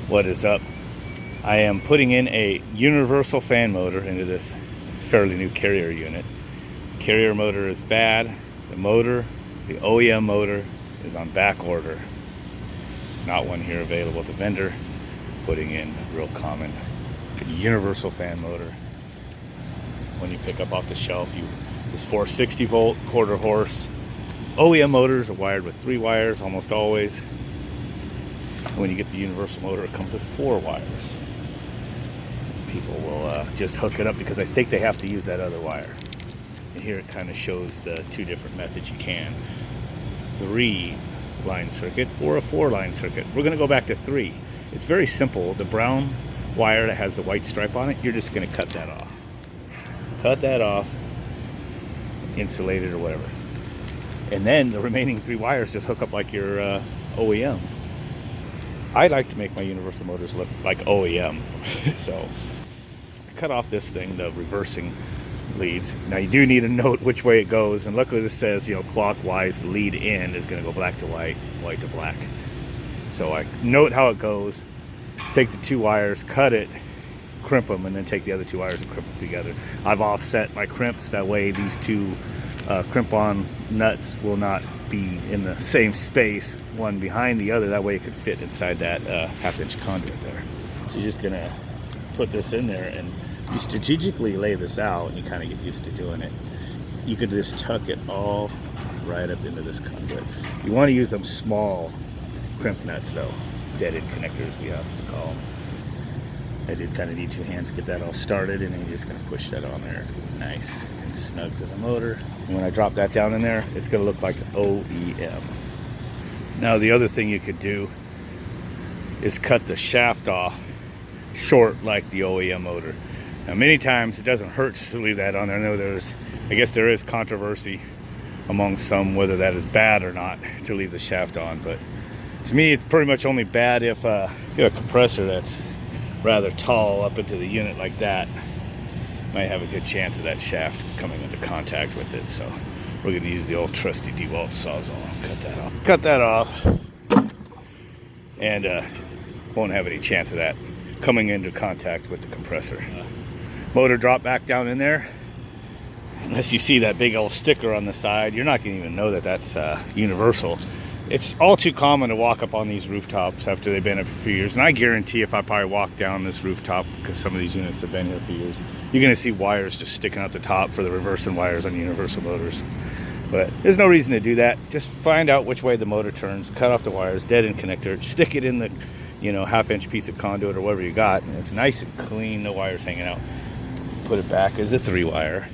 What is up? I am putting in a universal fan motor into this fairly new Carrier unit. Carrier motor is bad. The OEM motor, is on back order. It's not one here available at the vendor. Putting in a real common universal fan motor. When you pick up off the shelf, this 460 volt, quarter horse. OEM motors are wired with 3 wires almost always. When you get the universal motor, it comes with 4 wires. People will just hook it up because I think they have to use that other wire. And here it kind of shows the 2 different methods you can. 3-line circuit or a 4-line circuit. We're going to go back to 3. It's very simple. The brown wire that has the white stripe on it, you're just going to cut that off. Cut that off, insulate it or whatever. And then the remaining 3 wires just hook up like your OEM. I like to make my universal motors look like OEM. So I cut off this thing, the reversing leads. Now you do need to note which way it goes, and luckily this says, clockwise. The lead in is going to go black to white, white to black. So I note how it goes, take the 2 wires, cut it, crimp them, and then take the other 2 wires and crimp them together. I've offset my crimps, that way these 2 crimp-on nuts will not be in the same space, one behind the other. That way it could fit inside that half-inch conduit there. So you're just gonna put this in there, and you strategically lay this out, and you kind of get used to doing it. You can just tuck it all right up into this conduit. You want to use them small crimp nuts though, dead-end connectors we have to call them. I did kind of need 2 hands to get that all started, and then you're just going to push that on there. It's going to be nice and snug to the motor. And when I drop that down in there, it's going to look like OEM. Now the other thing you could do is cut the shaft off short like the OEM motor. Now many times it doesn't hurt just to leave that on there. I know I guess there is controversy among some whether that is bad or not to leave the shaft on, but to me it's pretty much only bad if you have a compressor that's rather tall up into the unit like that. Might have a good chance of that shaft coming into contact with it. So we're going to use the old trusty DeWalt Sawzall. Cut that off, and won't have any chance of that coming into contact with the compressor. Motor drop back down in there. Unless you see that big old sticker on the side, you're not going to even know that that's universal. It's all too common to walk up on these rooftops after they've been up for a few years. And I guarantee if I probably walk down this rooftop, because some of these units have been here for years, you're going to see wires just sticking out the top for the reversing wires on universal motors. But there's no reason to do that. Just find out which way the motor turns, cut off the wires, dead-end connector, stick it in the half-inch piece of conduit or whatever you got. And it's nice and clean, no wires hanging out. Put it back as a 3-wire.